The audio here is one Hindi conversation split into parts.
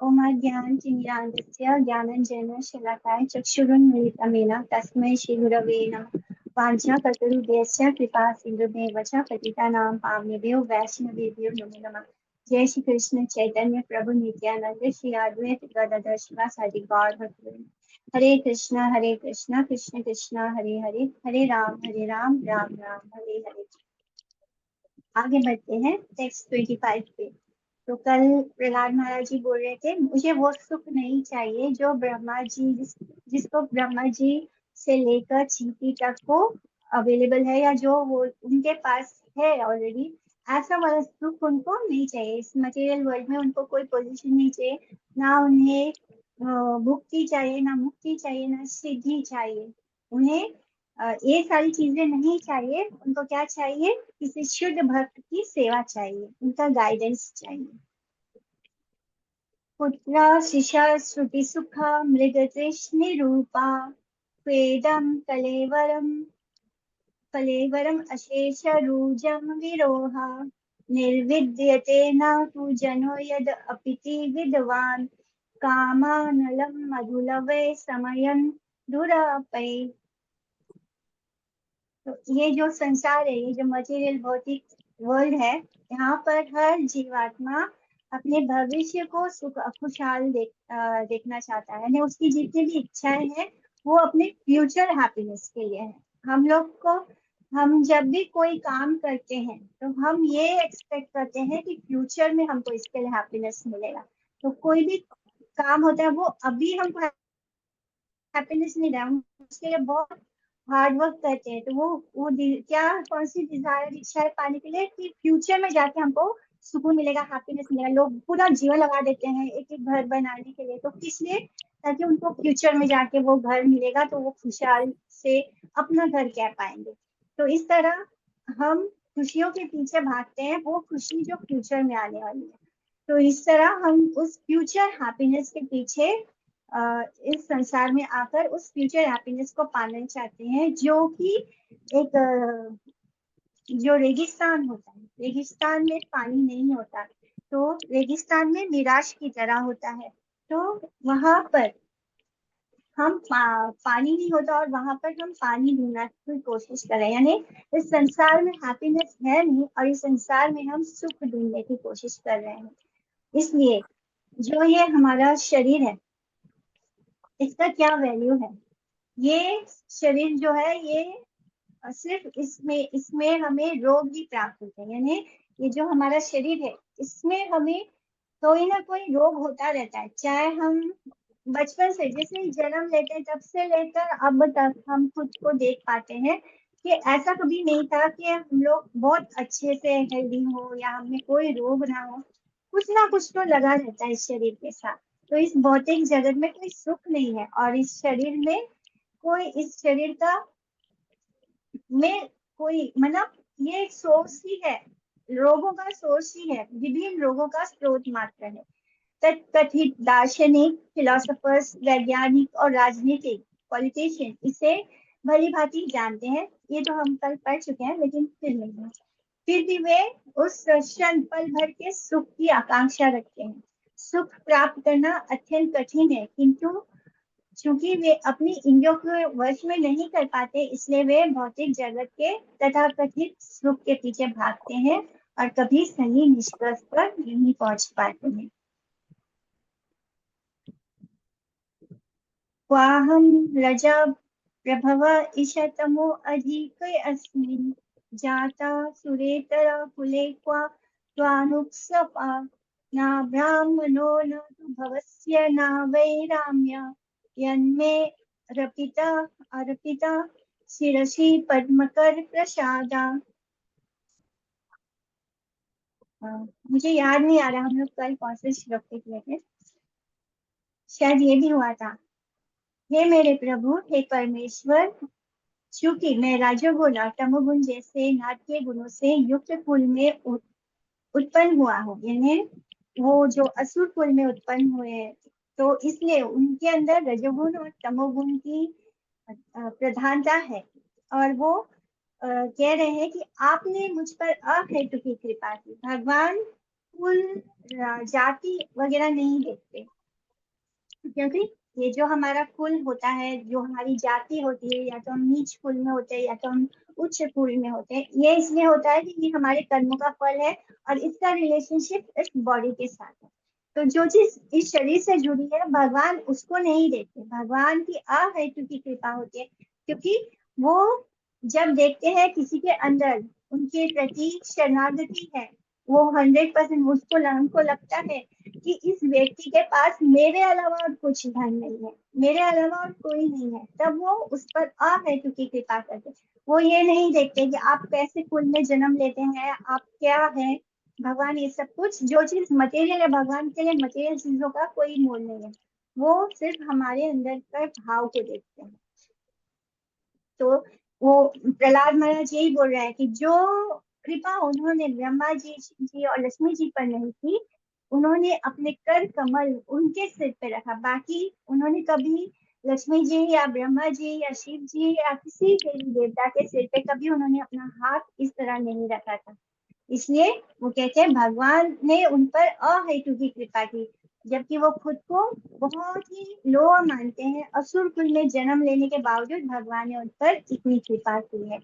ओम ज्ञानतिमिरान्धस्य ज्ञानाञ्जनेन शलाकाय चक्षुरुन्मीलितं येन तस्मै श्रीगुरवे नमः। वाञ्छाकल्पतरुभ्यश्च कृपा सिन्धुभ्येव च पतितानां पावनेभ्यो वैष्णवेभ्यो नमो नमः। जय श्री कृष्ण चैतन्य प्रभु नित्यानंद श्री अद्वैत गदाधर शिवासादि गौर भक्तवृंद। हरे कृष्णा कृष्ण कृष्ण हरे हरे, हरे राम राम राम हरे हरे। आगे बढ़ते हैं टेक्स्ट 25 पे। तो कल प्रहलाद महाराज जी बोल रहे थे, मुझे वो सुख नहीं चाहिए जो ब्रह्मा जी जिसको ब्रह्मा जी से लेकर चींटी तक को अवेलेबल है, या जो वो उनके पास है ऑलरेडी। ऐसा वाला सुख उनको नहीं चाहिए। इस मटेरियल वर्ल्ड में उनको कोई पोजीशन नहीं चाहिए, ना उन्हें भुक्ति चाहिए, ना मुक्ति चाहिए, ना सिद्धि चाहिए। उन्हें ये सारी चीजें नहीं चाहिए। उनको क्या चाहिए? किसी शुद्ध भक्त की सेवा चाहिए, उनका गाइडेंस चाहिए। पुत्र शिशा श्रुति सुख मृग तृष्णि रूपा स्वेदम कलेवरम अशेष रूजम विरोहा निर्विद्यते न तु जनो यद अपिति विद्वान् कामानलं मधुलवे समयं दुरापै। तो ये जो संसार है, ये जो मटेरियल भौतिक वर्ल्ड है, यहाँ पर हर जीवात्मा अपने भविष्य को सुख खुशहाल देखना चाहता है। यानी उसकी जितनी भी इच्छाएं हैं वो अपने फ्यूचर हैप्पीनेस के लिए है। हम लोग को, हम जब भी कोई काम करते हैं तो हम ये एक्सपेक्ट करते हैं कि फ्यूचर में हमको इसके लिए हैप्पीनेस मिलेगा। तो कोई भी काम होता है वो अभी हमको हैप्पीनेस नहीं रहा, हम उसके लिए बहुत हार्ड वर्क करते हैं। तो वो क्या, कौन सी डिजायर इच्छा है पाने के लिए कि फ्यूचर में जाके हमको सुकून मिलेगा, हैप्पीनेस मिलेगा। लोग पूरा जीवन लगा देते हैं एक एक घर बनाने के लिए। तो किस लिए? ताकि उनको फ्यूचर में जाके वो घर मिलेगा तो वो खुशहाल से अपना घर कह पाएंगे। तो इस तरह हम खुशियों के पीछे भागते हैं, वो खुशी जो फ्यूचर में आने वाली है। तो इस तरह हम उस फ्यूचर हैप्पीनेस के पीछे इस संसार में आकर उस फ्यूचर हैप्पीनेस को पाना चाहते हैं, जो कि एक जो रेगिस्तान होता है, रेगिस्तान में पानी नहीं होता, तो रेगिस्तान में मिराज की तरह होता है। तो वहां पर हम पानी नहीं होता और वहां पर हम पानी ढूंढने की कोशिश कर रहे हैं। यानी इस संसार में हैप्पीनेस है नहीं और इस संसार में हम सुख ढूंढने की कोशिश कर रहे हैं। इसलिए जो ये हमारा शरीर है, इसका क्या वैल्यू है? ये शरीर जो है, ये सिर्फ इसमें इसमें हमें रोग भी प्राप्त होते हैं। यानी ये जो हमारा शरीर है, इसमें हमें कोई ना कोई रोग होता रहता है। चाहे हम बचपन से, जैसे ही जन्म लेते हैं तब से लेकर अब तक हम खुद को देख पाते हैं कि ऐसा कभी नहीं था कि हम लोग बहुत अच्छे से हेल्दी हो या हमें कोई रोग ना हो। कुछ ना कुछ तो लगा रहता है इस शरीर के साथ। तो इस भौतिक जगत में कोई सुख नहीं है, और इस शरीर में कोई, इस शरीर का में कोई, मतलब ये एक सोर्स ही है, रोगों का सोर्स ही है, विभिन्न रोगों का स्रोत मात्र है। तथाकथित दार्शनिक, फिलोसोफर्स, वैज्ञानिक और राजनीतिक पॉलिटिशियन इसे भली भांति जानते हैं। ये तो हम कल पढ़ चुके हैं, लेकिन फिर भी वे उस क्षण पल भर के सुख की आकांक्षा रखते हैं। सुख प्राप्त करना अत्यंत कठिन है, किंतु चूंकि वे अपनी इंद्रियों को वश में नहीं कर पाते, इसलिए वे भौतिक जगत के तथाकथित सुख के पीछे भागते हैं और कभी सही निष्कर्ष पर नहीं पहुंच पाते हैं। क्वाहं रजा प्रभव ईशतमो अधिक अस्मिन् जाता सुरेतर कुले क्वा त्वानुत्सपा न ब्राह्मणो न तु भवस्य न वैराम्य यन्मे रपिता अर्पिता शिरसि पद्मकर प्रसादा। मुझे याद नहीं आ रहा हम लोग कल कौन से श्लोक पे किए थे। शायद ये भी हुआ था, हे मेरे प्रभु, हे परमेश्वर, चूंकि मैं राजोगुण और तमोगुण जैसे नाट्य गुणों से युक्त कुल में उत्पन्न हुआ हूँ, यानी वो जो असुर कुल में उत्पन्न हुए हैं, तो इसलिए उनके अंदर रजोगुण और तमोगुण की प्रधानता है। और वो कह रहे हैं कि आपने मुझ पर अहेतु की कृपा की। भगवान कुल जाति वगैरह नहीं देखते, क्योंकि ये जो हमारा कुल होता है, जो हमारी जाति होती है, या तो हम नीच कुल में होते हैं या तो हम उच्च कुल में होते हैं, ये इसलिए होता है कि ये हमारे कर्मों का फल है और इसका रिलेशनशिप इस बॉडी के साथ है। तो जो चीज इस शरीर से जुड़ी है, भगवान उसको नहीं देखते, भगवान की अहेतु की कृपा होती है, क्योंकि वो जब देखते हैं किसी के अंदर उनके प्रति शरणागति है, वो 100% उसको उनको लगता है कि इस व्यक्ति के पास मेरे अलावा और कुछ धन नहीं है, मेरे अलावा और कोई नहीं है, तब वो उस पर अहेतु की कृपा करते। वो ये नहीं देखते कि आप कैसे कुल में जन्म लेते हैं, आप क्या है। भगवान ये सब कुछ जो चीज मटेरियल है, भगवान के लिए मटेरियल चीजों का कोई मोल नहीं है, वो सिर्फ हमारे अंदर का भाव को देखते हैं। तो वो प्रहलाद महाराज यही बोल रहे हैं कि जो कृपा उन्होंने ब्रह्मा जी और लक्ष्मी जी पर नहीं की, उन्होंने अपने कर कमल उनके सिर पे रखा, बाकी उन्होंने कभी लक्ष्मी जी या ब्रह्मा जी या शिव जी या किसी देवी देवता के सिर पे कभी उन्होंने अपना हाथ इस तरह नहीं रखा था। इसलिए वो कहते हैं भगवान ने उन पर अहेतु की कृपा की, जबकि वो खुद को बहुत ही लो मानते हैं, असुर कुल में जन्म लेने के बावजूद भगवान ने उन पर इतनी कृपा की है।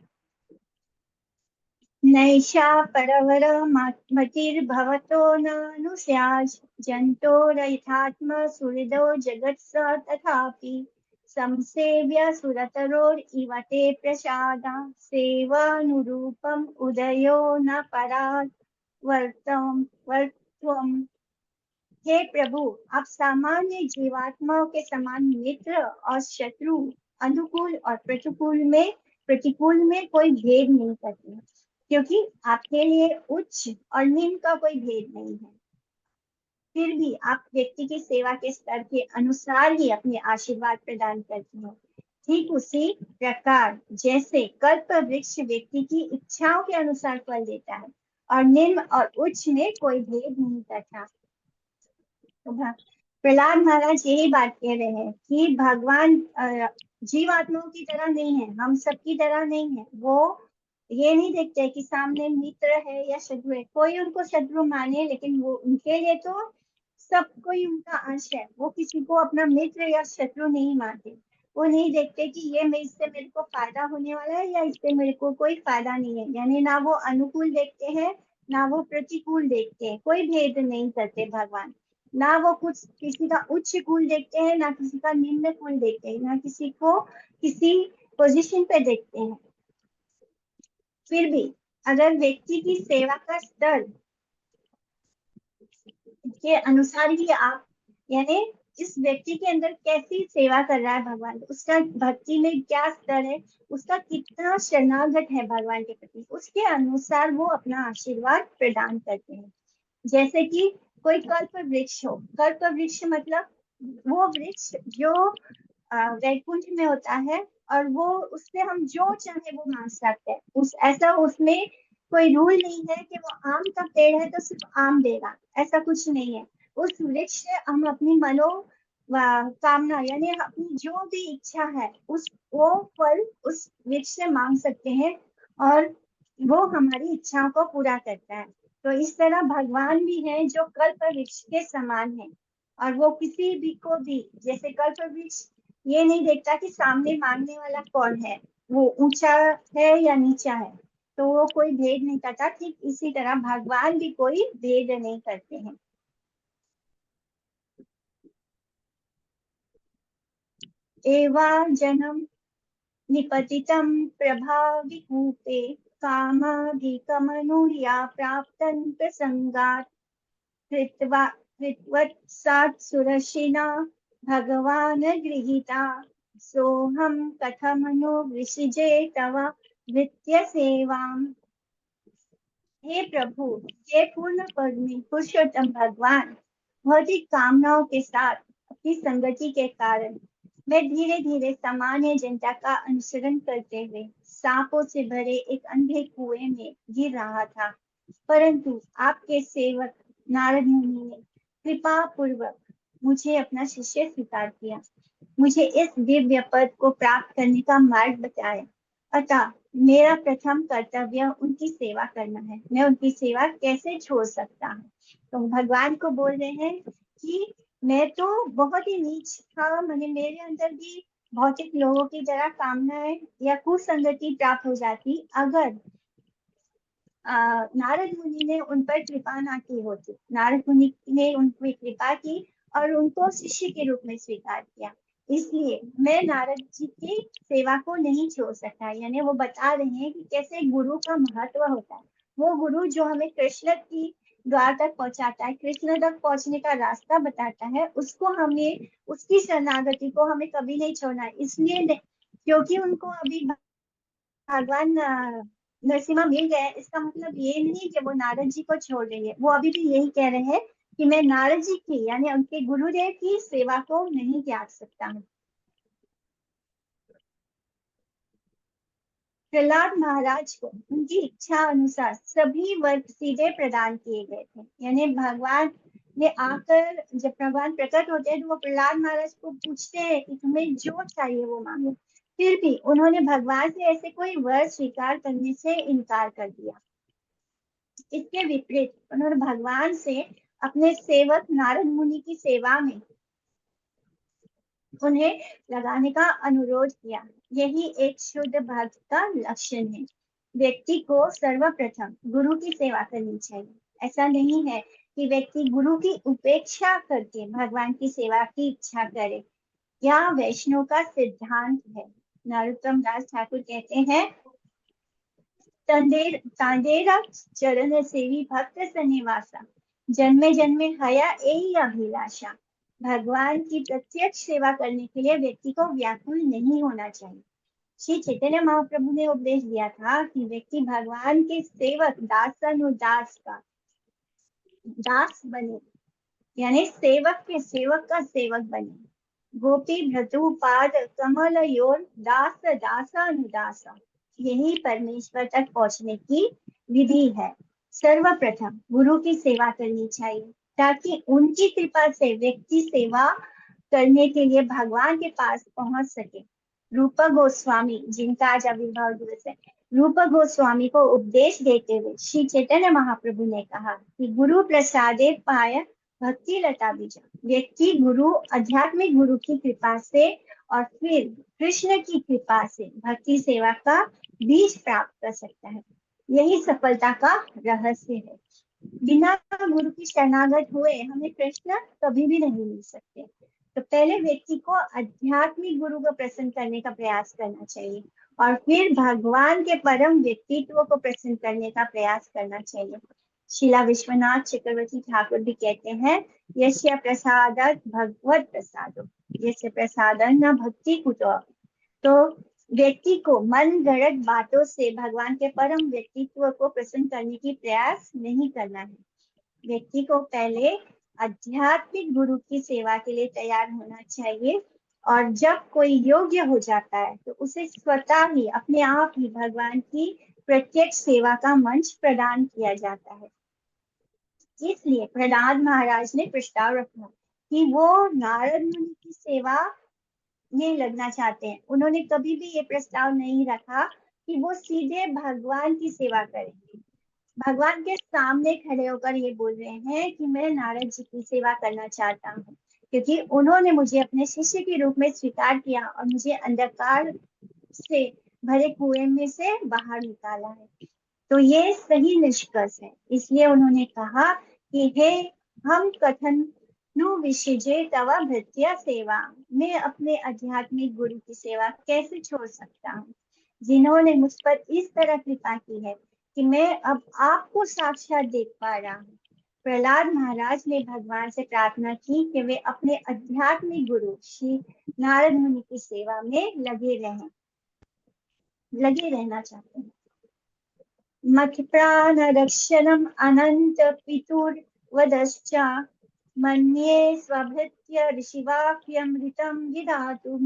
नैषा परवर मतिर्भवतो नानुस्यात् जन्तोरयथात्म सुहृदो जगत्स तथापि संसेव्य सुरतरोरिव ते प्रसादा सेवानुरूपम् उदयो न परात् वर्त्वम्। हे प्रभु, आप सामान्य जीवात्माओं के समान मित्र और शत्रु, अनुकूल और प्रतिकूल में कोई भेद नहीं करते, क्योंकि आपके लिए उच्च और निम्न का कोई भेद नहीं है। फिर भी आप व्यक्ति की सेवा के स्तर के अनुसार ही अपने आशीर्वाद प्रदान करते हैं। ठीक उसी प्रकार जैसे कल्प वृक्ष व्यक्ति की इच्छाओं के अनुसार फल देता है और निम्न और उच्च में कोई भेद नहीं करता। प्रहलाद महाराज यही बात कह रहे हैं कि भगवान जीवात्माओं की तरह नहीं है, हम सबकी तरह नहीं है। वो ये नहीं देखते कि सामने मित्र है या शत्रु है, कोई उनको शत्रु माने, लेकिन वो उनके लिए तो सब कोई उनका अंश है, वो किसी को अपना मित्र या शत्रु नहीं मानते। वो नहीं देखते कि ये इससे मेरे को फायदा होने वाला है या इससे मेरे को कोई फायदा नहीं है, यानी ना वो अनुकूल देखते हैं ना वो प्रतिकूल देखते हैं, कोई भेद नहीं करते भगवान। ना वो कुछ किसी का उच्च कुल देखते हैं ना किसी का निम्न कुल देखते हैं, ना किसी को किसी पोजीशन पे देखते हैं। फिर भी अगर व्यक्ति की सेवा का स्तर के अनुसार ही आप, यानी इस व्यक्ति के अंदर कैसी सेवा कर रहा है भगवान, उसका भक्ति में क्या स्तर है, उसका कितना शरणागत है भगवान के प्रति, उसके अनुसार वो अपना आशीर्वाद प्रदान करते हैं। जैसे कि कोई कल्प वृक्ष हो, कल्प वृक्ष मतलब वो वृक्ष जो वैकुंठ में होता है, और वो उससे हम जो चाहे वो मांग सकते हैं, उस ऐसा उसमें कोई रूल नहीं है कि वो आम का पेड़ है तो सिर्फ आम देगा, ऐसा कुछ नहीं है। उस वृक्ष से हम अपनी मनो कामना, यानी अपनी जो भी इच्छा है उस वो फल उस वृक्ष से मांग सकते हैं, और वो हमारी इच्छाओं को पूरा करता है। तो इस तरह भगवान भी है जो कल्प वृक्ष के समान है, और वो किसी भी को भी, जैसे कल्प वृक्ष ये नहीं देखता कि सामने मांगने वाला कौन है, वो ऊंचा है या नीचा है, तो वो कोई भेद नहीं करता। ठीक इसी तरह भगवान भी कोई भेद नहीं करते हैं। एवा जन्म निपतितं प्रभाविकूपे कामाधिकमनुर्या प्राप्तं प्रसंगात् कृत्वा कृत्वत्सात् सुरशिना भगवान् गृहीता सोऽहं कथमनु विसृजे तव नित्य सेवाम्। हे प्रभु, हे पूर्ण पुरुषोत्तम भगवान, भौतिक कामनाओं के साथ अपनी संगति के कारण मैं धीरे धीरे सामान्य जनता का अनुसरण करते हुए सांपों से भरे एक अंधे कुएं में गिर रहा था, परंतु आपके सेवक नारद मुनि ने कृपा पूर्वक मुझे अपना शिष्य स्वीकार किया, मुझे इस दिव्य पद को प्राप्त करने का मार्ग बताया। अतः मेरा प्रथम कर्तव्य उनकी सेवा करना है, मैं उनकी सेवा कैसे छोड़ सकता हूँ। तो भगवान को बोल रहे हैं कि मैं तो बहुत ही नीच था, मैंने मेरे अंदर भी भौतिक लोगों की तरह कामनाएं या कुसंगति प्राप्त हो जाती अगर नारद मुनि ने उन पर कृपा ना की होती। नारद मुनि ने उन पर कृपा की और उनको शिष्य के रूप में स्वीकार किया। इसलिए मैं नारद जी की सेवा को नहीं छोड़ सकता। यानी वो बता रहे हैं कि कैसे गुरु का महत्व होता है। वो गुरु जो हमें कृष्ण की द्वार तक पहुंचाता है, कृष्ण तक पहुंचने का रास्ता बताता है, उसको हमें, उसकी शरणागति को हमें कभी नहीं छोड़ना है। इसलिए क्योंकि उनको अभी भगवान नरसिम्हा मिल गए, इसका मतलब ये नहीं कि वो नारद जी को छोड़ रही है। वो अभी भी यही कह रहे हैं कि मैं नारद जी की यानी उनके गुरुदेव की सेवा को नहीं त्याग सकता हूँ। प्रहलाद महाराज को उनकी इच्छा अनुसार सभी वर सीधे प्रदान किए गए थे। यानी भगवान ने आकर, जब भगवान प्रकट होते हैं तो वो प्रहलाद महाराज को पूछते हैं कि तुम्हें जो चाहिए वो मांगो। फिर भी उन्होंने भगवान से ऐसे कोई वर स्वीकार करने से इनकार कर दिया। इसके विपरीत उन्होंने भगवान से अपने सेवक नारद मुनि की सेवा में उन्हें लगाने का अनुरोध किया। यही एक शुद्ध भक्त का लक्षण है। व्यक्ति को सर्वप्रथम गुरु की सेवा करनी चाहिए। ऐसा नहीं है कि व्यक्ति गुरु की उपेक्षा करके भगवान की सेवा की इच्छा करे। यह वैष्णव का सिद्धांत है। नरोत्तम दास ठाकुर कहते हैं, तांडेरा चरण सेवी भक्त सन्निवासा, जन्मे जन्मे हया यही अभिलाषा। भगवान की प्रत्यक्ष सेवा करने के लिए व्यक्ति को व्याकुल नहीं होना चाहिए। श्री चैतन्य महाप्रभु ने उपदेश दिया था कि व्यक्ति भगवान के सेवक दासानुदास का दास बने, यानी सेवक के सेवक का सेवक बने। गोपी भ्रतु पाद कमल योर दास दासानुदासा, यही परमेश्वर तक पहुंचने की विधि है। सर्वप्रथम गुरु की सेवा करनी चाहिए ताकि उनकी कृपा से व्यक्ति सेवा करने के लिए भगवान के पास पहुंच सके। रूपा गोस्वामी, जिनका आज आविर्भाव दिवस है, रूपा गोस्वामी को उपदेश देते हुए श्री चैतन्य महाप्रभु ने कहा कि गुरु प्रसादे पाय भक्ति लता बीजा। व्यक्ति गुरु, आध्यात्मिक गुरु की कृपा से और फिर कृष्ण की कृपा से भक्ति सेवा का बीज प्राप्त कर सकता है। यही सफलता का रहस्य है। बिना गुरु की शरणागत हुए हमें कृष्ण कभी भी नहीं मिल सकते। तो पहले व्यक्ति को आध्यात्मिक गुरु को प्रसन्न करने का प्रयास करना चाहिए और फिर भगवान के परम व्यक्तित्व को प्रसन्न करने का प्रयास करना चाहिए। शिला विश्वनाथ चक्रवर्ती ठाकुर भी कहते हैं, यस्य प्रसादात् भगवत प्रसादो, यस्य प्रसादं न भक्ति कुतो। तो व्यक्ति को मन गढ़ंत बातों से भगवान के परम व्यक्तित्व को प्रसन्न करने की प्रयास नहीं करना है। व्यक्ति को पहले आध्यात्मिक गुरु की सेवा के लिए तैयार होना चाहिए और जब कोई योग्य हो जाता है तो उसे स्वतः ही, अपने आप ही भगवान की प्रत्यक्ष सेवा का मंच प्रदान किया जाता है। इसलिए प्रहलाद महाराज ने प्रस्ताव रखा कि वो नारद मुनि की सेवा में लगना चाहते हैं। उन्होंने कभी भी ये प्रस्ताव नहीं रखा कि वो सीधे भगवान की सेवा करेंगे। भगवान के सामने खड़े होकर ये बोल रहे हैं कि मैं नारद जी की सेवा करना चाहता हूँ, क्योंकि उन्होंने मुझे अपने शिष्य के रूप में स्वीकार किया और मुझे अंधकार से भरे कुएं में से बाहर निकाला है। तो ये सही निष्कर्ष है। इसलिए उन्होंने कहा कि हे हम कथन नु विशिजे तवा भृत्या सेवा, मैं अपने आध्यात्मिक गुरु की सेवा कैसे छोड़ सकता हूँ, जिन्होंने मुझ पर इस तरह कृपा की है कि मैं अब आपको साक्षात देख पा रहा हूँ। प्रहलाद महाराज ने भगवान से प्रार्थना की कि वे अपने आध्यात्मिक गुरु श्री नारद मुनि की सेवा में लगे रहना चाहते हैं। मत प्राण रक्षणम अनंत पितुर्वदश्च, मन्ये स्वभृत्य ऋषिवाक्यमृतं विधातुं,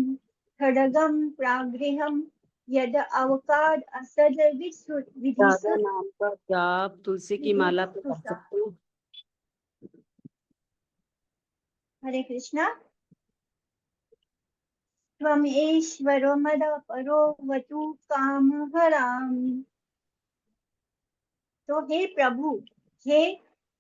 खड्गं प्रागृहं यद अवकाद असद राधा नाम का जाप तुलसी की माला पे कर सकते हो। हरे कृष्णा। त्वमेश्वरो मद परो वतु काम हरामि। तो हे प्रभु, हे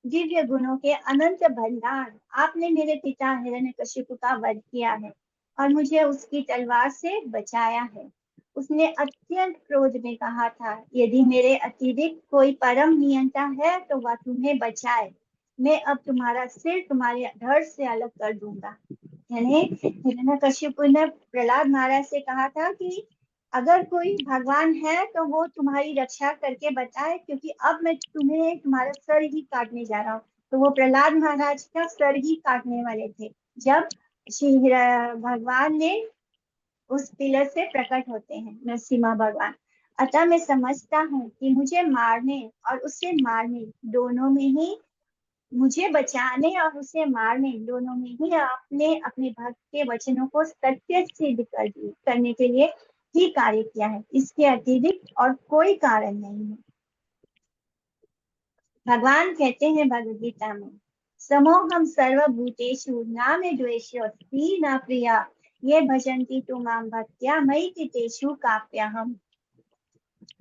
दिव्य गुणों के अनंत भंडार, आपने मेरे पिता हिरण्यकशिपु का वध किया है और मुझे उसकी तलवार से बचाया है। उसने अत्यंत क्रोध में कहा था, यदि मेरे अतिरिक्त कोई परम नियंता है तो वह तुम्हें बचाए। मैं अब तुम्हारा सिर तुम्हारे धड़ से अलग कर दूंगा। यानी हिरण्यकशिपु ने प्रहलाद महाराज से कहा था कि अगर कोई भगवान है तो वो तुम्हारी रक्षा करके बताए, क्योंकि अब मैं तुम्हें तुम्हारा सर ही काटने जा रहा हूँ। तो वो प्रहलाद महाराज का सर ही काटने वाले थे जब भगवान ने उस पिलर से प्रकट होते हैं, नरसिम्हा भगवान। अतः मैं समझता हूँ कि मुझे मारने और उसे मारने दोनों में ही, मुझे बचाने और उसे मारने दोनों में ही आपने अपने भक्त के वचनों को सत्य सिद्ध करने के लिए ही कार्य किया है। इसके अतिरिक्त और कोई कारण नहीं है। भगवान कहते हैं भगवद गीता में, समोहम सर्वभूतेषु न मे द्वेष्योऽस्ति न प्रिया ये भजन्ति तु मां भक्त्या मयि ते तेषु काप्यहम्।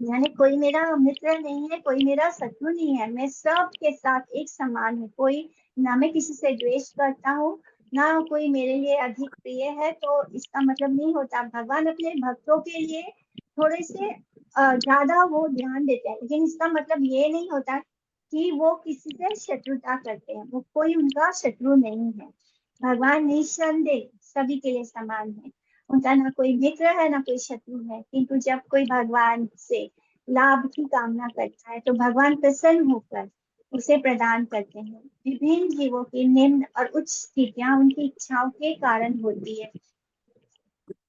यानी कोई मेरा मित्र नहीं है, कोई मेरा शत्रु नहीं है, मैं सबके साथ एक समान हूँ। कोई ना मैं किसी से द्वेष करता हूँ, ना कोई मेरे लिए अधिक प्रिय है। तो इसका मतलब नहीं होता, भगवान अपने भक्तों के लिए थोड़े से ज्यादा वो ध्यान देते हैं, लेकिन इसका मतलब ये नहीं होता कि वो किसी से शत्रुता करते हैं। वो कोई उनका शत्रु नहीं है। भगवान निस्संदेह सभी के लिए समान है। उनका ना कोई मित्र है ना कोई शत्रु है। किंतु जब कोई भगवान से लाभ की कामना करता है तो भगवान प्रसन्न होकर उसे प्रदान करते हैं। विभिन्न जीवों की निम्न और उच्च स्थितियां उनकी इच्छाओं के कारण होती है।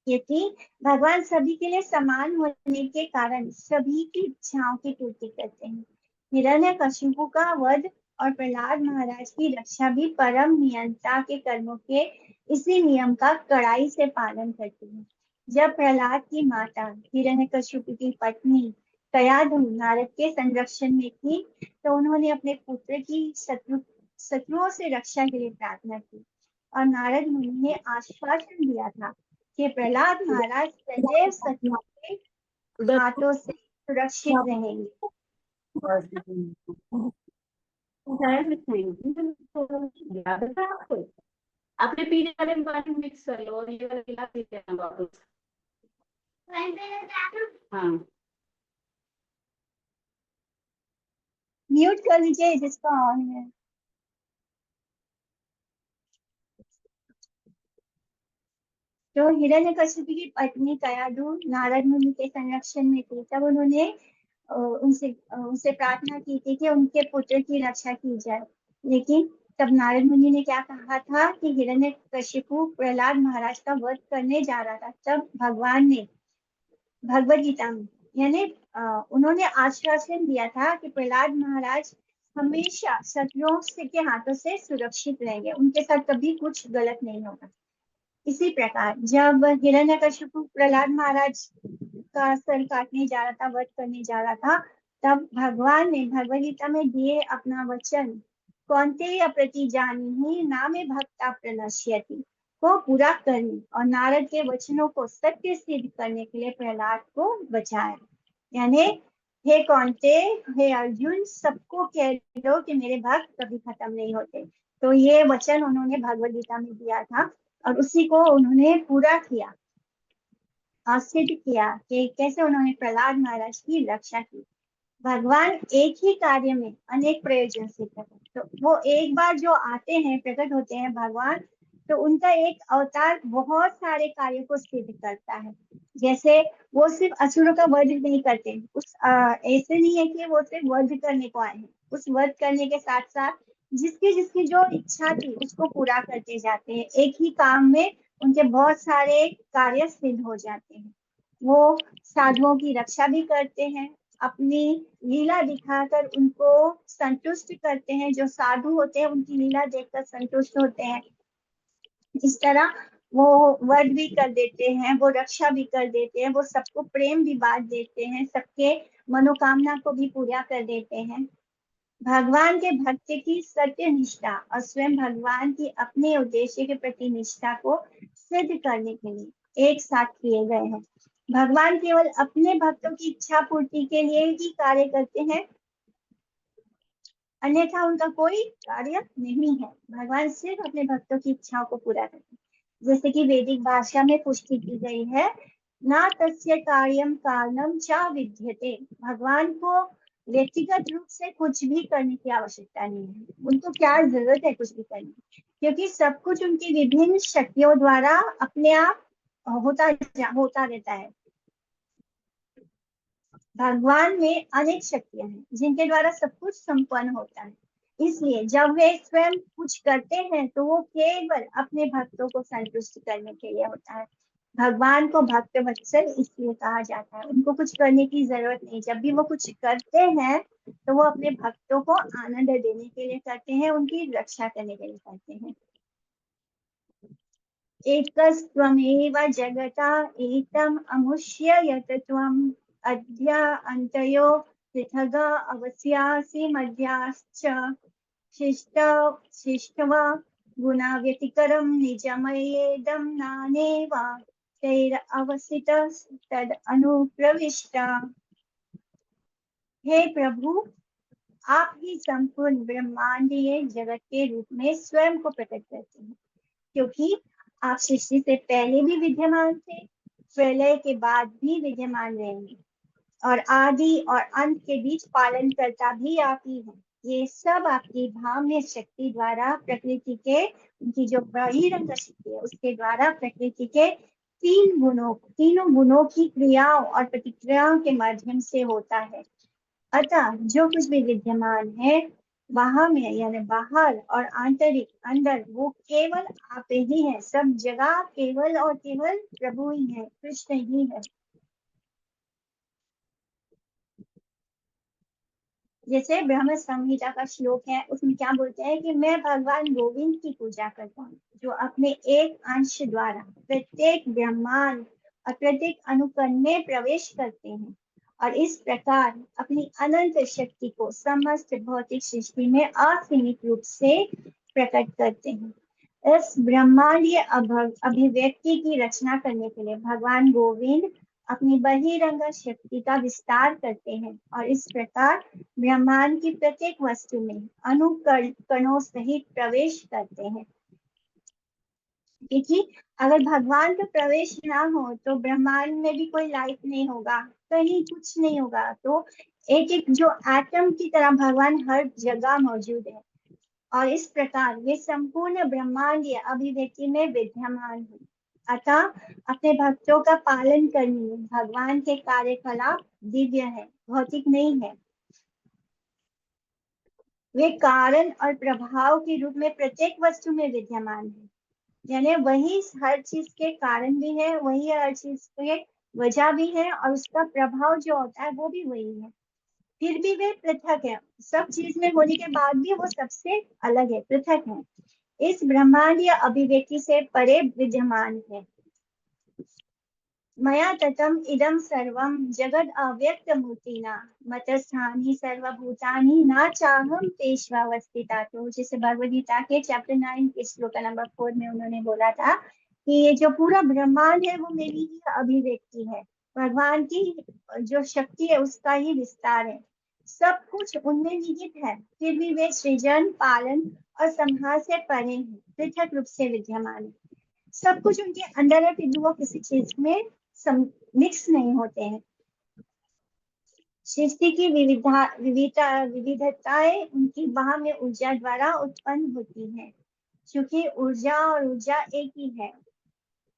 यदि भगवान सभी के लिए समान होने के कारण सभी की इच्छाओं की पूर्ति करते हैं। हिरण्यकशिपु का वध और प्रहलाद महाराज की रक्षा भी परम नियंता के कर्मों के इसी नियम का कड़ाई से पालन करती है। जब प्रहलाद की माता हिरण्यकशिपु की पत्नी कयाधु नारद के संरक्षण में थी तो उन्होंने अपने पुत्र की शत्रुओं से रक्षा के लिए प्रार्थना की और नारद मुनि ने आश्वासन दिया था कि प्रहलाद महाराज सदैव शत्रुओं के हाथों से सुरक्षित रहेंगे। अपने पीने वाले पानी मिक्स कर लो और ये वाला गिलास लेते हैं वापस। हाँ म्यूट कर लीजिए जिसका ऑन है। तो हिरण्यकशिपु की पत्नी कयाधु नारद मुनि के संरक्षण में थी, तब उन्होंने उनसे प्रार्थना की थी कि उनके पुत्र की रक्षा की जाए। लेकिन तब नारद मुनि ने क्या कहा था कि हिरण्यकशिपु प्रहलाद महाराज का वध करने जा रहा था। तब भगवान ने भगवद गीता में यानी उन्होंने आश्वासन दिया था कि प्रहलाद महाराज हमेशा शत्रुओं के हाथों से सुरक्षित रहेंगे, उनके साथ कभी कुछ गलत नहीं होगा। इसी प्रकार जब हिरण्यकशिपु प्रहलाद महाराज का सर काटने जा रहा था, वध करने जा रहा था, तब भगवान ने भगवद गीता में दिए अपना वचन कौन्तेय प्रतिजानीहि नामे भक्ता प्रणश्यति को पूरा करने और नारद के वचनों को सत्य सिद्ध करने के लिए प्रहलाद को बचाया। यानी हे कौन्तेय, हे अर्जुन, सबको कह दो कि मेरे भक्त कभी खत्म नहीं होते। तो ये वचन उन्होंने भगवद गीता में दिया था और उसी को उन्होंने पूरा किया और सिद्ध किया कि कैसे उन्होंने प्रहलाद महाराज की रक्षा की। भगवान एक ही कार्य में अनेक प्रयोजन सिद्ध करते हैं। तो वो एक बार जो आते हैं, प्रकट होते हैं भगवान, तो उनका एक अवतार बहुत सारे कार्यों को सिद्ध करता है। जैसे वो सिर्फ असुरों का वध नहीं करते, ऐसे नहीं है कि वो सिर्फ वध करने को आए हैं। उस वध करने के साथ साथ जिसकी जिसकी जो इच्छा थी उसको पूरा करते जाते हैं। एक ही काम में उनके बहुत सारे कार्य सिद्ध हो जाते हैं। वो साधुओं की रक्षा भी करते हैं, अपनी लीला दिखाकर उनको संतुष्ट करते हैं। जो साधु होते हैं उनकी लीला देखकर संतुष्ट होते हैं। इस तरह वो वध भी कर देते हैं, वो रक्षा भी कर देते हैं, वो सबको प्रेम भी बांट देते हैं, सबके मनोकामना को भी पूरा कर देते हैं। भगवान के भक्त की सत्य निष्ठा और स्वयं भगवान की अपने उद्देश्य के प्रति निष्ठा को सिद्ध करने के लिए एक साथ किए गए हैं। भगवान केवल अपने भक्तों की इच्छा पूर्ति के लिए ही कार्य करते हैं, अन्यथा उनका कोई कार्य नहीं है। भगवान सिर्फ अपने भक्तों की इच्छाओं को पूरा करते हैं। जैसे कि वैदिक भाषा में पुष्टि की गई है, ना तस्य कार्यम कारणम च विद्यते। भगवान को व्यक्तिगत रूप से कुछ भी करने की आवश्यकता नहीं है। उनको क्या जरूरत है कुछ भी करने की, क्योंकि सब कुछ उनकी विभिन्न शक्तियों द्वारा अपने आप होता रहता है। भगवान में अनेक शक्तियां हैं जिनके द्वारा सब कुछ संपन्न होता है। इसलिए जब वे स्वयं कुछ करते हैं तो वो केवल अपने भक्तों को संतुष्ट करने के लिए होता है। भगवान को भक्त वत्सल इसलिए कहा जाता है। उनको कुछ करने की जरूरत नहीं। जब भी वो कुछ करते हैं तो वो अपने भक्तों को आनंद देने के लिए करते हैं, उनकी रक्षा करने के लिए करते हैं। एकस्त्वमेव जगता एतम् अमुष्य यत् त्वम् अद्य अन्तयो पृथग अवस्यासि मध्याश्च शिष्टवा गुणाव्यतिकरं निजमयेदं नानेव तैरवसितः तद् अनुप्रविष्टा। हे प्रभु, आप ही संपूर्ण ब्रह्मांडीय जगत के रूप में स्वयं को प्रकट करते हैं, क्योंकि आप सृष्टि से पहले भी विद्यमान थे, प्रलय के बाद भी विद्यमान रहेंगे, और आदि और अंत के बीच पालन करता भी आप ही हैं। ये सब आपकी भावनीय शक्ति द्वारा प्रकृति के, उनकी जो बहिरंग शक्ति है उसके द्वारा प्रकृति के तीनों गुणों की क्रियाओं और प्रतिक्रियाओं के माध्यम से होता है। अतः जो कुछ भी विद्यमान है वहां में, यानी बाहर और आंतरिक अंदर, वो केवल आप ही हैं। सब जगह केवल और केवल प्रभु ही है, कृष्ण ही है। जैसे ब्रह्म संहिता का श्लोक है, उसमें क्या बोलते हैं कि मैं भगवान गोविंद की पूजा करता हूँ, जो अपने एक अंश द्वारा प्रत्येक ब्रह्मांड और प्रत्येक अनुकरण में प्रवेश करते हैं, और इस प्रकार अपनी अनंत शक्ति को समस्त भौतिक सृष्टि में असीमित रूप से प्रकट करते हैं। इस ब्रह्मांडीय अभिव्यक्ति की रचना करने के लिए भगवान गोविंद अपनी बहिरंग शक्ति का विस्तार करते हैं, और इस प्रकार ब्रह्मांड की प्रत्येक वस्तु में अनुकरणों सहित प्रवेश करते हैं। क्योंकि अगर भगवान का प्रवेश ना हो तो ब्रह्मांड में भी कोई लाइफ नहीं होगा, कहीं कुछ नहीं होगा। तो एक एक जो एटम की तरह भगवान हर जगह मौजूद है, और इस प्रकार वे संपूर्ण ब्रह्मांडीय अभिव्यक्ति में विद्यमान है। अतः अपने भक्तों का पालन करने में भगवान के कार्यकलाप दिव्य है, भौतिक नहीं है। वे कारण और प्रभाव के रूप में प्रत्येक वस्तु में विद्यमान है, यानी वही हर चीज के कारण भी है, वही हर चीज के वजह भी है, और उसका प्रभाव जो होता है वो भी वही है। फिर भी वे पृथक है। सब चीज में होने के बाद भी वो सबसे अलग है, पृथक है। इस ब्रह्मांडीय अभिव्यक्ति से परे विद्यमान है। मया ततम इदम सर्वम जगद अव्यक्त मूर्तिना मतस्थानि सर्वभूतानि न चाहम तेष्वस्थिता। तो जैसे भगवद गीता के चैप्टर 9 के श्लोक नंबर 4 में उन्होंने बोला था कि ये जो पूरा ब्रह्मांड है वो मेरी ही अभिव्यक्ति है, भगवान की जो शक्ति है उसका ही विस्तार है। सब कुछ उनमें निहित है, फिर भी वे सृजन, पालन और संहार से परे हैं, पृथक रूप से विद्यमान है। सब कुछ उनके अंदर है, फिर भी वो किसी चीज में मिक्स नहीं होते हैं। सृष्टि की विविधताएं उनकी वहां में ऊर्जा द्वारा उत्पन्न होती है। क्योंकि ऊर्जा और ऊर्जा एक ही है,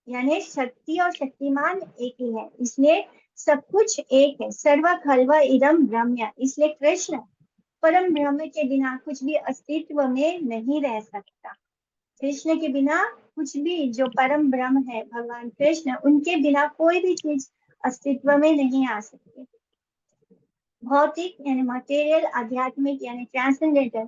यानी शक्ति और शक्तिमान एक ही है, इसलिए सब कुछ एक है। सर्व खल्व इदम ब्रह्म, इसलिए कृष्ण परम ब्रह्म के बिना कुछ भी अस्तित्व में नहीं रह सकता। कृष्ण के बिना कुछ भी, जो परम ब्रह्म है भगवान कृष्ण, उनके बिना कोई भी चीज अस्तित्व में नहीं आ सकती। भौतिक यानी मटेरियल, आध्यात्मिक यानी ट्रांसेंडेंटल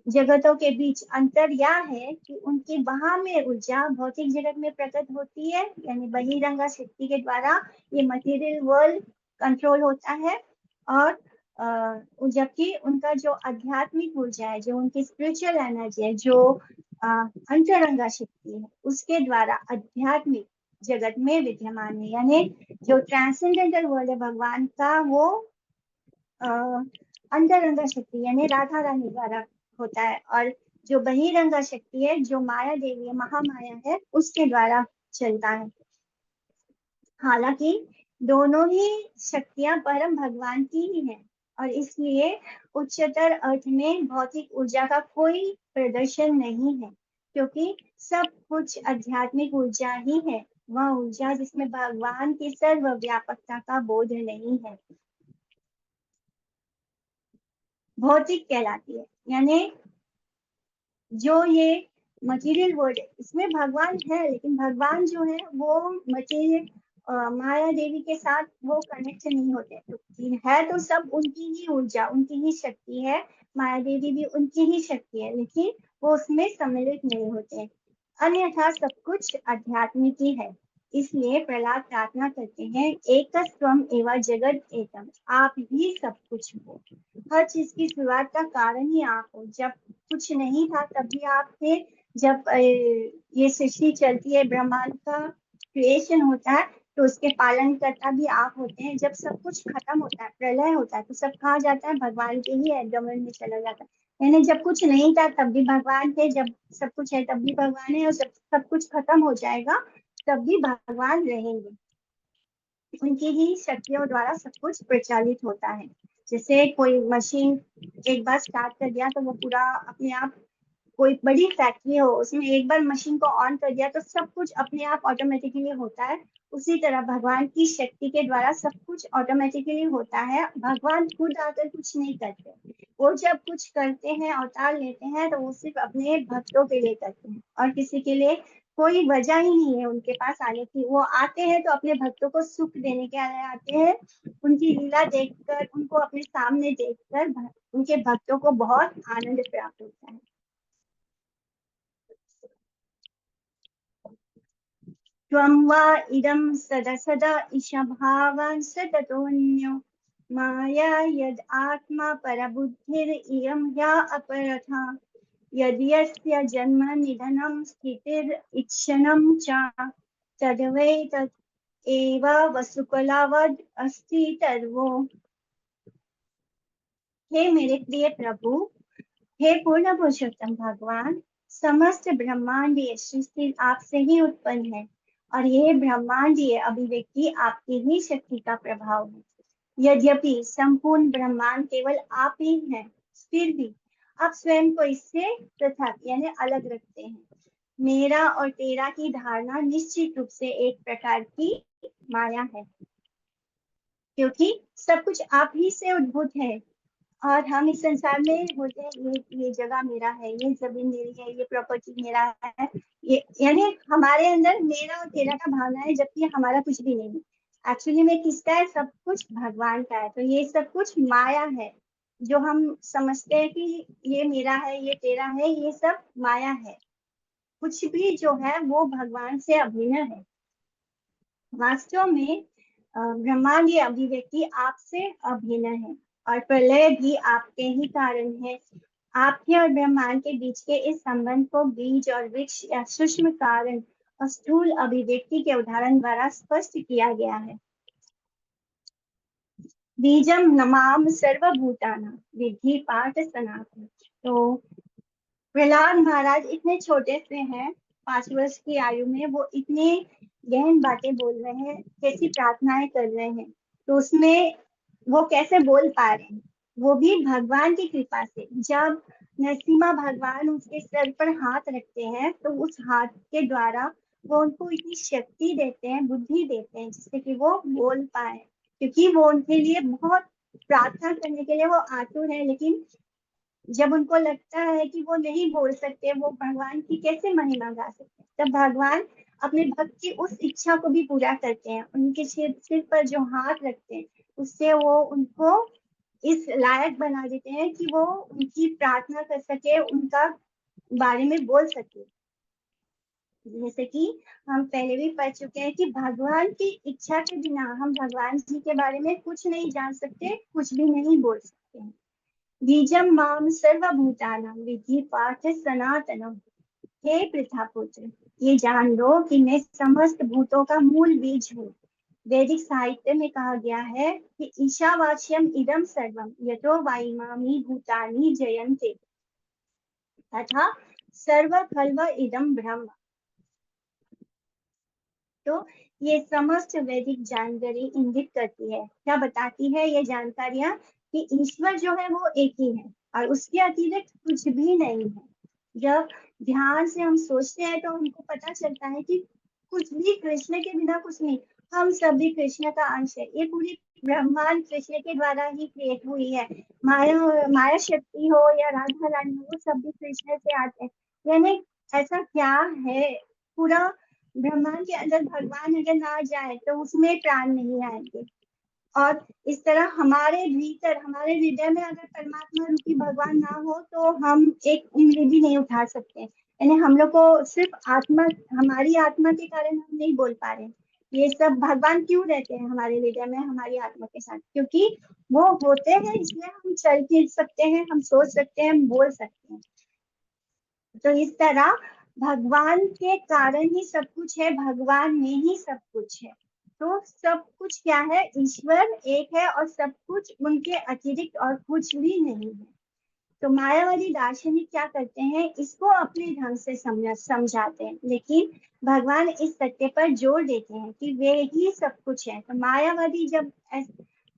जगतों के बीच अंतर यह है कि उनकी वहां में ऊर्जा भौतिक जगत में प्रकट होती है, यानी बहिरंगा शक्ति के द्वारा ये मटेरियल वर्ल्ड कंट्रोल होता है, और जबकि उनका जो आध्यात्मिक ऊर्जा है, जो उनकी स्पिरिचुअल एनर्जी है, जो अंतरंगा शक्ति है, उसके द्वारा आध्यात्मिक जगत में विद्यमान है। यानी जो ट्रांसेंडेंटल वर्ल्ड है भगवान का, वो अंतरंगा शक्ति यानी राधा रानी द्वारा होता है, और जो बहिरंगा शक्ति है, जो माया देवी है, महामाया है, उसके द्वारा चलता है। हालांकि दोनों ही शक्तियां परम भगवान की ही हैं, और इसलिए उच्चतर अर्थ में भौतिक ऊर्जा का कोई प्रदर्शन नहीं है, क्योंकि सब कुछ आध्यात्मिक ऊर्जा ही है, वह ऊर्जा जिसमें भगवान की सर्वव्यापकता का बोध नहीं है, भौतिक कहलाती है। यानी जो ये मटेरियल वर्ल्ड है, इसमें भगवान है, लेकिन भगवान जो है वो मटेरियल माया देवी के साथ वो कनेक्ट नहीं होते, तो है तो सब उनकी ही ऊर्जा, उनकी ही शक्ति है, माया देवी भी उनकी ही शक्ति है, लेकिन वो उसमें सम्मिलित नहीं होते, अन्यथा सब कुछ आध्यात्मिक ही है। इसलिए प्रहलाद प्रार्थना करते हैं, एकस्त्वम एवं जगत एकम, आप ही सब कुछ हो, हर चीज की शुरुआत का कारण ही आप हो, जब कुछ नहीं था तब भी आप थे, जब ये सृष्टि चलती है, ब्रह्मांड का क्रिएशन होता है, तो उसके पालन करता भी आप होते हैं, जब सब कुछ खत्म होता है, प्रलय होता है, तो सब कहा जाता है भगवान के ही एडगमन में चला जाता है, यानी जब कुछ नहीं था तब भी भगवान थे, जब सब कुछ है तब भी भगवान है, और सब कुछ खत्म हो जाएगा तब भी भगवान रहेंगे, उनकी ही शक्तियों द्वारा सब कुछ प्रचालित होता है। जैसे कोई मशीन एक बार स्टार्ट कर दिया तो वो पूरा अपने आप, कोई बड़ी फैक्ट्री हो, उसमें एक बार मशीन को ऑन कर दिया तो सब कुछ अपने आप ऑटोमेटिकली होता है, उसी तरह भगवान की शक्ति के द्वारा सब कुछ ऑटोमेटिकली होता है, भगवान खुद आकर कुछ नहीं करते, वो जब कुछ करते हैं, अवतार लेते हैं, तो वो सिर्फ अपने भक्तों के लिए करते हैं, और किसी के लिए कोई वजह ही नहीं है उनके पास आने की, वो आते हैं तो अपने भक्तों को सुख देने के लिए आते हैं, उनकी लीला देखकर, उनको अपने सामने देखकर उनके भक्तों को बहुत आनंद प्राप्त होता है। त्वं वा इदं सदा सदा ईशभावान् सततोऽन्यो माया यद् आत्मा परबुद्धिरियं या अपरथा यद्यस्य जन्म निधनं स्थितिरिच्छनं च तद्वै तत् एव वसुकलावद् अस्ति तर्वो। हे मेरे प्रिय प्रभु, हे पूर्ण पुरुषोत्तम भगवान, समस्त ब्रह्मांडीय सृष्टि आपसे ही उत्पन्न है, और यह ब्रह्मांडीय अभिव्यक्ति आपकी ही शक्ति का प्रभाव है। यद्यपि संपूर्ण ब्रह्मांड केवल आप ही हैं, फिर भी आप स्वयं को इससे पृथक यानी अलग रखते हैं। मेरा और तेरा की धारणा निश्चित रूप से एक प्रकार की माया है, क्योंकि सब कुछ आप ही से उद्भूत है, और हम इस संसार में बोलते हैं ये जगह मेरा है, ये जमीन मेरी है, ये प्रॉपर्टी मेरा है, ये यानी हमारे अंदर मेरा और तेरा का भावना है, जबकि हमारा कुछ भी नहीं है। एक्चुअली में किसका है? सब कुछ भगवान का है। तो ये सब कुछ माया है, जो हम समझते हैं कि ये मेरा है, ये तेरा है, ये सब माया है। कुछ भी जो है वो भगवान से अभिन्न है। वास्तव में ब्रह्मांडीय अभिव्यक्ति आपसे अभिन्न है, और प्रलय भी आपके ही कारण है। आपके और ब्रह्मांड के बीच के इस संबंध को बीज और वृक्ष या सूक्ष्म कारण और स्थूल अभिव्यक्ति के उदाहरण द्वारा स्पष्ट किया गया है। बीजम नमाम सर्वभूतानां विद्धि पार्थ सनातन। तो प्रहलाद महाराज इतने छोटे से हैं, 5 वर्ष की आयु में वो इतने गहन बातें बोल रहे हैं, कैसी प्रार्थनाएं कर रहे हैं, तो उसमें वो कैसे बोल पा रहे हैं? वो भी भगवान की कृपा से। जब नरसिम्हा भगवान उसके सर पर हाथ रखते हैं, तो उस हाथ के द्वारा वो उनको इतनी शक्ति देते हैं, बुद्धि देते हैं, जिससे कि वो बोल पाए, क्योंकि वो उनके लिए बहुत प्रार्थना करने के लिए वो आतुर है, लेकिन जब उनको लगता है कि वो नहीं बोल सकते, वो भगवान की कैसे महिमा गा सकते, तब भगवान अपने भक्त की उस इच्छा को भी पूरा करते हैं, उनके सिर पर जो हाथ रखते हैं, उससे वो उनको इस लायक बना देते हैं कि वो उनकी प्रार्थना कर सके, उनका बारे में बोल सके। जैसे कि हम पहले भी पढ़ चुके हैं कि भगवान की इच्छा के बिना हम भगवान जी के बारे में कुछ नहीं जान सकते, कुछ भी नहीं बोल सकते हैं। बीजम माम सर्वभूतानां विद्धि पार्थ सनातनम। हे पृथापुत्र, ये जान लो कि मैं समस्त भूतों का मूल बीज हूँ। वैदिक साहित्य में कहा गया है कि ईशावास्यम इदम सर्वम यतो वाइमानि भूतानि जयन्ते तथा सर्व खल्व इदम ब्रह्म। तो ये समस्त वैदिक जानकारी इंगित करती है, क्या बताती है ये जानकारियां, कि ईश्वर जो है वो एक ही है और उसके अतिरिक्त कुछ भी नहीं है। जब ध्यान से हम सोचते हैं तो हमको पता चलता है कि कुछ भी कृष्ण के बिना कुछ नहीं, हम सभी कृष्ण का अंश है। ये पूरी ब्रह्मांड कृष्ण के द्वारा ही क्रिएट हुई है। माया माया शक्ति हो या राधा रानी हो, वो सभी कृष्ण से आते हैं। यानी ऐसा क्या है, पूरा ब्रह्मांड के अंदर भगवान अगर ना जाए तो उसमें प्राण नहीं आएंगे। और इस तरह हमारे भीतर, हमारे हृदय में अगर परमात्मा रूपी भगवान ना हो तो हम एक उंगली भी नहीं उठा सकते। यानी हम लोग को सिर्फ आत्मा, हमारी आत्मा के कारण हम नहीं बोल पा रहे। ये सब भगवान क्यों रहते हैं हमारे हृदय में हमारी आत्मा के साथ, क्योंकि वो होते हैं, इसलिए हम चल फिर सकते हैं, हम सोच सकते हैं, हम बोल सकते हैं। तो इस तरह भगवान के कारण ही सब कुछ है, भगवान में ही सब कुछ है। तो सब कुछ क्या है, ईश्वर एक है और सब कुछ उनके अतिरिक्त और कुछ भी नहीं है। तो मायावादी दार्शनिक क्या करते हैं, इसको अपने ढंग से समझाते हैं, लेकिन भगवान इस सत्य पर जोर देते हैं कि वे ही सब कुछ है। तो मायावादी जब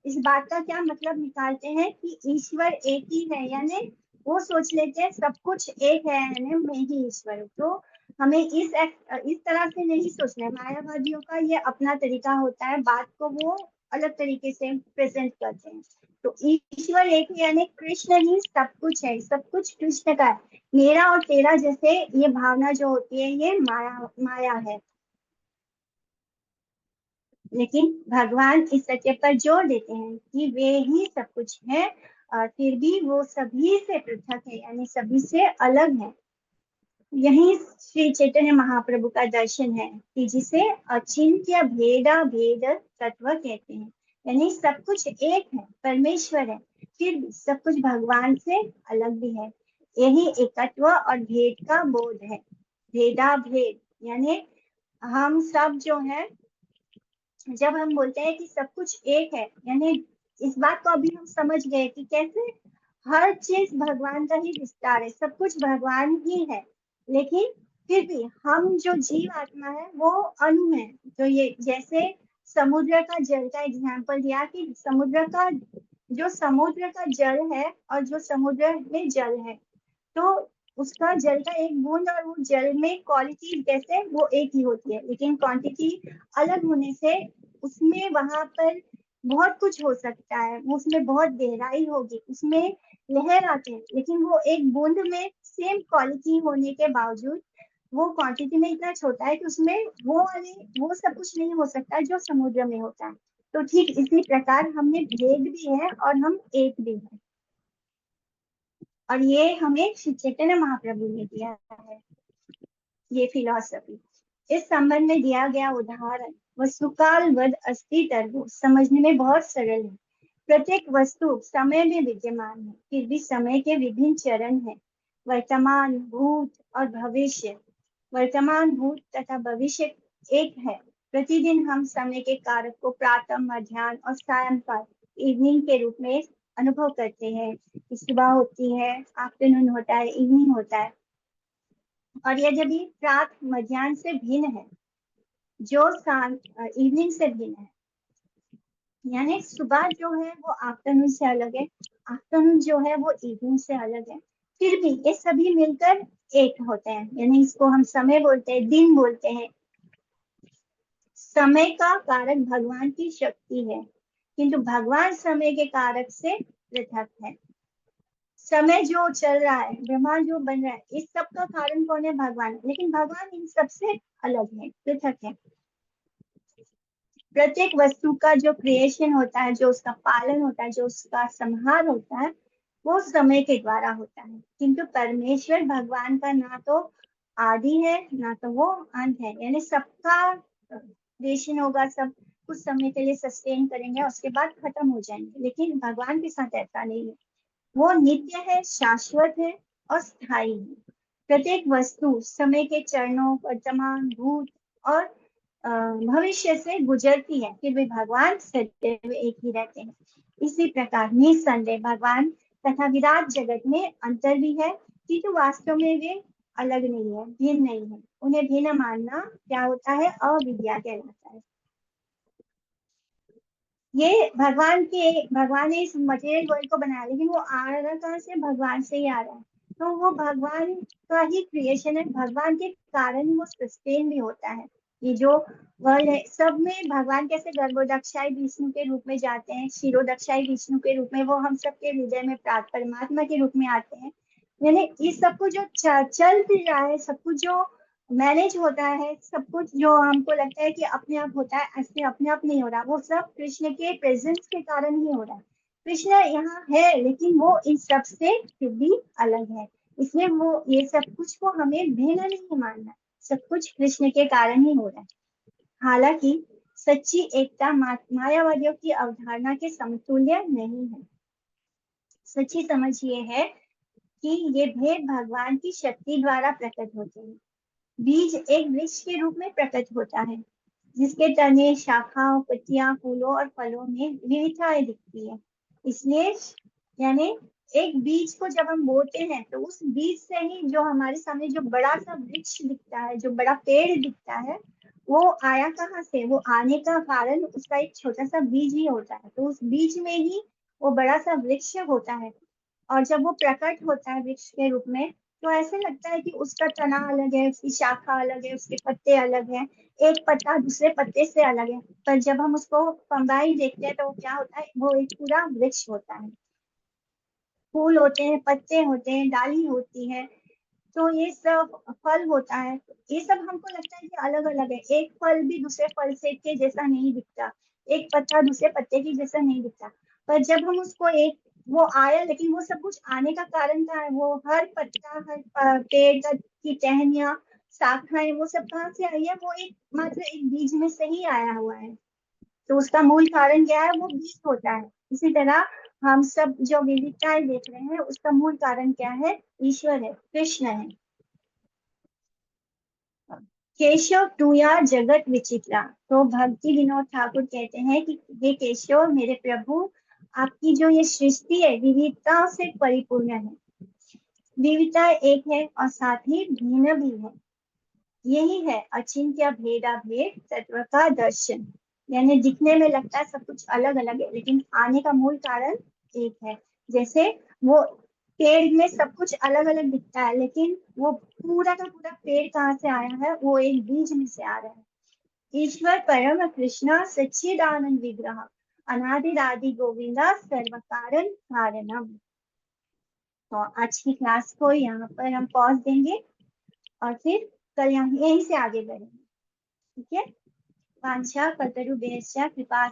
इस बात का क्या मतलब निकालते हैं कि ईश्वर एक ही है, यानी वो सोच लेते हैं सब कुछ एक है, यानी मैं ही ईश्वर हूँ। तो हमें इस तरह से नहीं सोचना है। मायावादियों का ये अपना तरीका होता है, बात को वो अलग तरीके से प्रेजेंट करते हैं। तो ईश्वर एक है, यानी कृष्ण ही सब कुछ है, सब कुछ कृष्ण का है। मेरा और तेरा जैसे ये भावना जो होती है, ये माया है। लेकिन भगवान इस सत्य पर जोर देते हैं कि वे ही सब कुछ है और फिर भी वो सभी से पृथक है, यानी सभी से अलग है। यही श्री चैतन्य महाप्रभु का दर्शन है कि जिसे अचिंत्य भेदा भेद तत्व कहते हैं। यानी सब कुछ एक है, परमेश्वर है, फिर भी सब कुछ भगवान से अलग भी है। यही एकत्व और भेद का बोध है। भेदा भेद यानी हम सब जो है, जब हम बोलते हैं कि सब कुछ एक है, यानी इस बात को अभी हम समझ गए कि कैसे हर चीज भगवान का ही विस्तार है, सब कुछ भगवान ही है। लेकिन फिर भी हम जो जीव आत्मा है वो अणु है। तो ये जैसे समुद्र का जल का एग्जाम्पल दिया कि समुद्र का जल है और जो समुद्र में जल है, तो उसका जल का एक बूंद और वो जल में क्वालिटी जैसे वो एक ही होती है, लेकिन क्वांटिटी अलग होने से उसमें वहां पर बहुत कुछ हो सकता है। उसमें बहुत गहराई होगी, उसमें लहर आते हैं, लेकिन वो एक बूंद में सेम क्वालिटी होने के बावजूद वो क्वांटिटी में इतना छोटा है कि उसमें वो सब कुछ नहीं हो सकता जो समुद्र में होता है। तो ठीक इसी प्रकार हमने भेद भी है और हम एक भी है, और ये हमें श्री चैतन्य महाप्रभु ने दिया है ये फिलॉसफी। इस संबंध में दिया गया उदाहरण वस्तुकाल वद अस्ति तरबो समझने में बहुत सरल है। प्रत्येक वस्तु समय में विद्यमान है, फिर भी समय के विभिन्न चरण हैं, वर्तमान, भूत और भविष्य। वर्तमान, भूत तथा भविष्य एक है। प्रतिदिन हम समय के कारक को प्रातः, मध्याह्न और सायंकाल, इवनिंग के रूप में अनुभव करते हैं। सुबह होती है, आफ्टरनून होता है, इवनिंग होता है। और यह जब प्रात मध्याह्न से भिन्न है, जो शाम इवनिंग से भिन्न है, यानी सुबह जो है वो आफ्टरनून से अलग है, आफ्टरनून जो है वो इवनिंग से अलग है। फिर भी ये सभी मिलकर एक होते हैं, यानी इसको हम समय बोलते हैं, दिन बोलते हैं। समय का कारक भगवान की शक्ति है, किंतु भगवान समय के कारक से पृथक है। समय जो चल रहा है, ब्रह्मांड जो बन रहा है, इस सब का कारण कौन है, भगवान। लेकिन भगवान इन सबसे अलग है, पृथक है। प्रत्येक वस्तु का जो क्रिएशन होता है, जो उसका पालन होता है, जो उसका संहार होता है, वो समय के द्वारा होता है। किंतु परमेश्वर भगवान का ना तो आदि है ना तो वो अंत है, यानी सबका क्रिएशन होगा, सब कुछ समय के लिए सस्टेन करेंगे, उसके बाद खत्म हो जाएंगे। लेकिन भगवान के साथ ऐसा नहीं है, वो नित्य है, शाश्वत है और स्थायी है। प्रत्येक वस्तु समय के चरणों, वर्तमान, भूत और भविष्य से गुजरती है, फिर भी भगवान सदैव एक ही रहते हैं। इसी प्रकार निस्संदेह भगवान तथा विराट जगत में अंतर भी है, किंतु वास्तव में वे अलग नहीं है, भिन्न नहीं है। उन्हें भिन्न मानना क्या होता है? अविद्या कहलाता है। ये भगवान ने इस मटेरियल वर्ल्ड को बनाया, लेकिन वो आ रहा कहाँ से? भगवान से ही आ रहा है। तो वो भगवान का ही क्रिएशन है, भगवान के कारण ही वो सस्टेन भी होता है। ये जो वर्ल्ड है सब में भगवान कैसे गर्भोदक्षाई विष्णु के रूप में जाते हैं, क्षीरोदक्षाई विष्णु के रूप में, वो हम सबके हृदय में परमात्मा के रूप में आते हैं। यानी इस सब कुछ जो चल फिर रहा है, सब कुछ जो मैनेज होता है, सब कुछ जो हमको लगता है कि अपने आप होता है, ऐसे अपने आप नहीं हो रहा, वो सब कृष्ण के प्रेजेंस के कारण ही हो रहा है। कृष्ण यहाँ है लेकिन वो इन सब से फिर भी अलग है, इसलिए वो ये सब कुछ को हमें भिन्न नहीं मानना, सब कुछ कृष्ण के कारण ही हो रहा है। हालांकि सच्ची एकता मायावादियों की अवधारणा के समतुल्य नहीं है। सच्ची समझ ये है कि ये भेद भगवान की शक्ति द्वारा प्रकट होते हैं। बीज एक वृक्ष के रूप में प्रकट होता है, जिसके तने, शाखाओं, पत्तियां, फूलों और फलों में विविधताएं दिखती है। इसलिए यानी एक बीज को जब हम बोते हैं तो उस बीज से ही जो हमारे सामने जो बड़ा सा वृक्ष दिखता है, जो बड़ा पेड़ दिखता है, वो आया कहाँ से? वो आने का कारण उसका एक छोटा सा बीज ही होता है। तो उस बीज में ही वो बड़ा सा वृक्ष होता है। और जब वो प्रकट होता है वृक्ष के रूप में, तो ऐसे लगता है कि उसका तना अलग है, उसकी शाखा अलग है, उसके पत्ते अलग हैं, एक पत्ता दूसरे पत्ते से अलग है। पर जब हम उसको कंबाइन देखते हैं तो वो क्या होता है? वो एक पूरा वृक्ष होता है। फूल होते हैं, पत्ते होते हैं, डाली होती है, तो ये सब फल होता है। ये सब हमको लगता है कि अलग अलग है, एक फल भी दूसरे फल से के जैसा नहीं दिखता, एक पत्ता दूसरे पत्ते की जैसा नहीं दिखता। पर जब हम उसको एक वो आया, लेकिन वो सब कुछ आने का कारण क्या है? वो हर पत्ता, हर पेड़ की टहनियाँ, शाखाएं, वो सब कहाँ से आई है? वो एक मात्र एक बीज में से ही आया हुआ है। तो उसका मूल कारण क्या है? वो बीज होता है। इसी तरह हम सब जो विविधताएं देख रहे हैं, उसका मूल कारण क्या है? ईश्वर है, कृष्ण है। केशव तू या जगत विचित्रा। तो भक्ति विनोद ठाकुर कहते हैं कि ये केशव मेरे प्रभु, आपकी जो ये सृष्टि है विविधताओं से परिपूर्ण है। विविधता एक है और साथ ही भिन्न भी है। यही है अचिंत्य भेदा भेद तत्व का दर्शन। यानी दिखने में लगता है सब कुछ अलग अलग है, लेकिन आने का मूल कारण एक है। जैसे वो पेड़ में सब कुछ अलग अलग दिखता है, लेकिन वो पूरा का पूरा पेड़ कहाँ से आया है? वो एक बीज में से आ रहा है। ईश्वर परम कृष्ण सच्चिदानंद विग्रह, अनादिरादि गोविंदा सर्व कारण कारणम। तो आज की क्लास को यहाँ पर हम पॉज देंगे और फिर कल यहीं से आगे बढ़ेंगे। ठीक है? वांछा कल्पतरुभ्यश्च कृपा